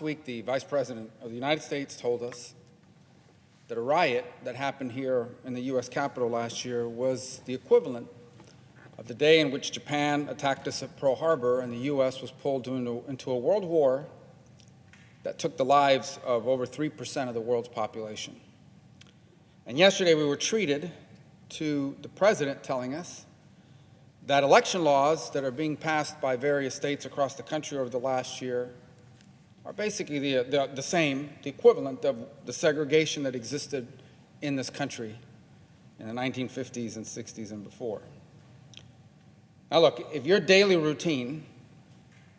Last week, the Vice President of the United States told us that a riot that happened here in the U.S. Capitol last year was the equivalent of the day in which Japan attacked us at Pearl Harbor and the U.S. was pulled into a world war that took the lives of over 3% of the world's population. And yesterday we were treated to the President telling us that election laws that are being passed by various states across the country over the last year are basically the equivalent of the segregation that existed in this country in the 1950s and 60s and before. Now look, if your daily routine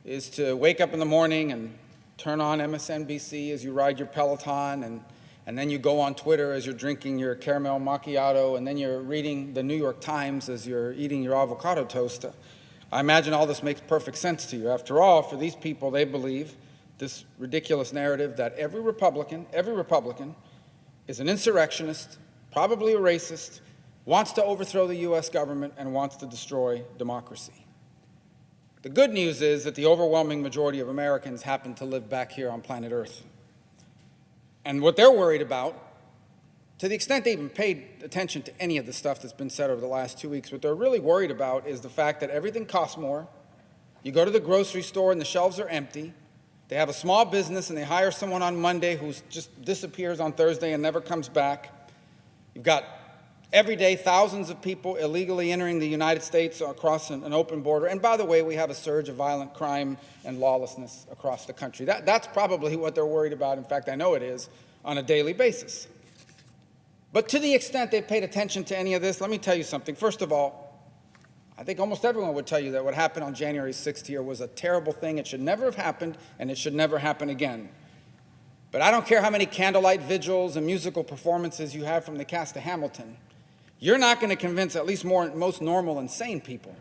is to wake up in the morning and turn on MSNBC as you ride your Peloton, and then you go on Twitter as you're drinking your caramel macchiato, and then you're reading the New York Times as you're eating your avocado toast, I imagine all this makes perfect sense to you. After all, for these people, they believe this ridiculous narrative that every Republican is an insurrectionist, probably a racist, wants to overthrow the U.S. government, and wants to destroy democracy. The good news is that the overwhelming majority of Americans happen to live back here on planet Earth. And what they're worried about, to the extent they even paid attention to any of the stuff that's been said over the last 2 weeks, what they're really worried about is the fact that everything costs more. You go to the grocery store and the shelves are empty. They have a small business and they hire someone on Monday who just disappears on Thursday and never comes back. You've got every day thousands of people illegally entering the United States across an open border. And by the way, we have a surge of violent crime and lawlessness across the country. That's probably what they're worried about. In fact, I know it is on a daily basis. But to the extent they've paid attention to any of this, let me tell you something. First of all, I think almost everyone would tell you that what happened on January 6th here was a terrible thing. It should never have happened, and it should never happen again. But I don't care how many candlelight vigils and musical performances you have from the cast of Hamilton. You're not going to convince at least most normal and sane people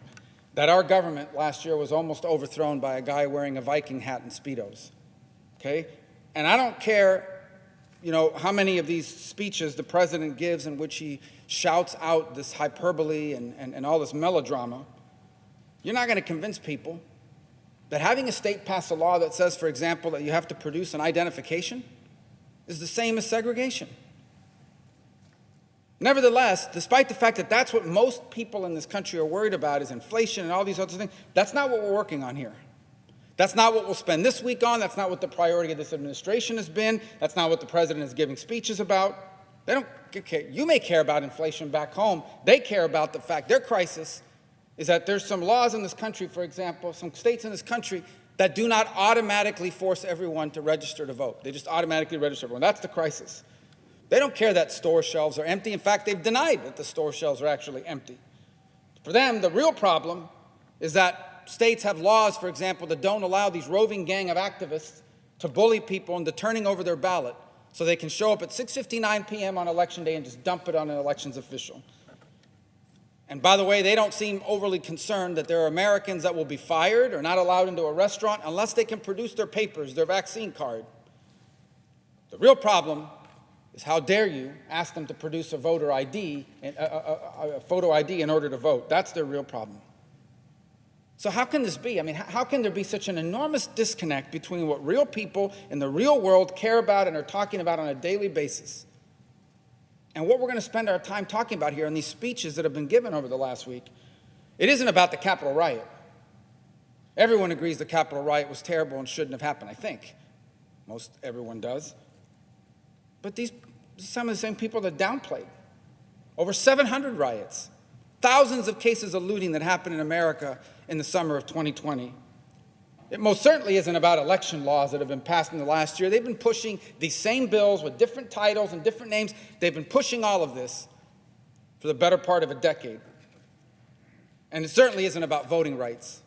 that our government last year was almost overthrown by a guy wearing a Viking hat and Speedos, okay? And I don't care, how many of these speeches the president gives in which he shouts out this hyperbole and all this melodrama. You're not going to convince people that having a state pass a law that says, for example, that you have to produce an identification is the same as segregation. Nevertheless, despite the fact that that's what most people in this country are worried about is inflation and all these other things, that's not what we're working on here. That's not what we'll spend this week on. That's not what the priority of this administration has been. That's not what the president is giving speeches about. They don't care. You may care about inflation back home. They care about the fact their crisis is that there's some laws in this country, for example, some states in this country that do not automatically force everyone to register to vote. They just automatically register everyone. That's the crisis. They don't care that store shelves are empty. In fact, they've denied that the store shelves are actually empty. For them, the real problem is that states have laws, for example, that don't allow these roving gang of activists to bully people into turning over their ballot so they can show up at 6:59 p.m. on Election Day and just dump it on an elections official. And by the way, they don't seem overly concerned that there are Americans that will be fired or not allowed into a restaurant unless they can produce their papers, their vaccine card. The real problem is how dare you ask them to produce a voter ID, a photo ID in order to vote. That's their real problem. So how can this be? I mean, how can there be such an enormous disconnect between what real people in the real world care about and are talking about on a daily basis and what we're going to spend our time talking about here in these speeches that have been given over the last week? It isn't about the Capitol riot. Everyone agrees the Capitol riot was terrible and shouldn't have happened, I think. Most everyone does. But these are some of the same people that downplayed. Over 700 riots, thousands of cases of looting that happened in America in the summer of 2020. It most certainly isn't about election laws that have been passed in the last year. They've been pushing these same bills with different titles and different names. They've been pushing all of this for the better part of a decade. And it certainly isn't about voting rights.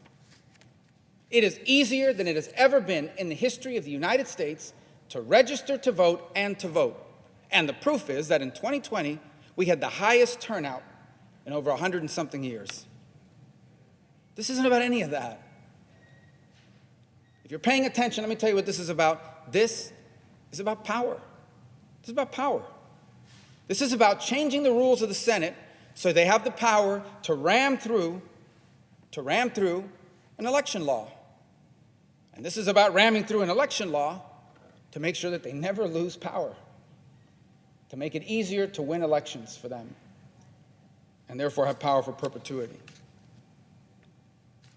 It is easier than it has ever been in the history of the United States to register to vote and to vote. And the proof is that in 2020, we had the highest turnout in over 100 and something years. This isn't about any of that. If you're paying attention, let me tell you what this is about. This is about power. This is about power. This is about changing the rules of the Senate so they have the power to ram through an election law. And this is about ramming through an election law to make sure that they never lose power, to make it easier to win elections for them, and therefore have power for perpetuity.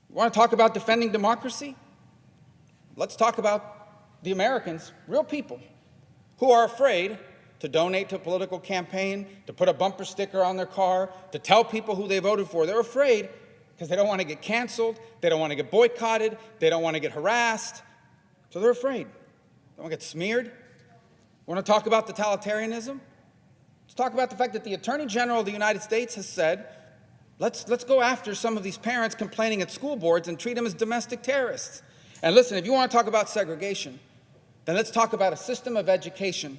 You want to talk about defending democracy? Let's talk about the Americans, real people, who are afraid to donate to a political campaign, to put a bumper sticker on their car, to tell people who they voted for. They're afraid because they don't want to get canceled, they don't want to get boycotted, they don't want to get harassed. So they're afraid. They want to get smeared. We want to talk about totalitarianism? Let's talk about the fact that the Attorney General of the United States has said, let's go after some of these parents complaining at school boards and treat them as domestic terrorists. And listen, if you want to talk about segregation, then let's talk about a system of education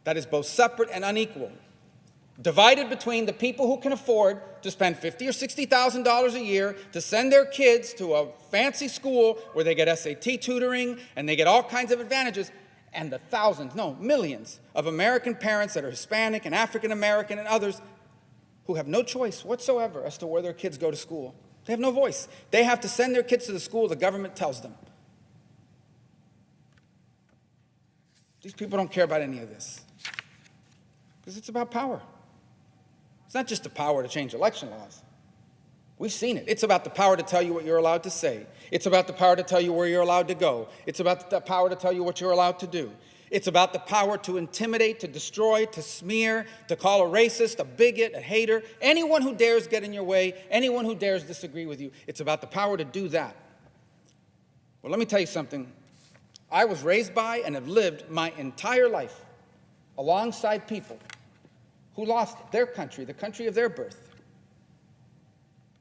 that is both separate and unequal, divided between the people who can afford to spend $50,000 or $60,000 a year to send their kids to a fancy school where they get SAT tutoring and they get all kinds of advantages, and the thousands, no, millions of American parents that are Hispanic and African American and others who have no choice whatsoever as to where their kids go to school. They have no voice. They have to send their kids to the school the government tells them. These people don't care about any of this because it's about power. It's not just the power to change election laws. We've seen it. It's about the power to tell you what you're allowed to say. It's about the power to tell you where you're allowed to go. It's about the power to tell you what you're allowed to do. It's about the power to intimidate, to destroy, to smear, to call a racist, a bigot, a hater, anyone who dares get in your way, anyone who dares disagree with you. It's about the power to do that. Well, let me tell you something. I was raised by and have lived my entire life alongside people who lost their country, the country of their birth,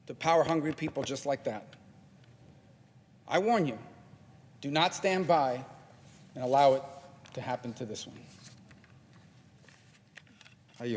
to power-hungry people just like that. I warn you, do not stand by and allow it to happen to this one.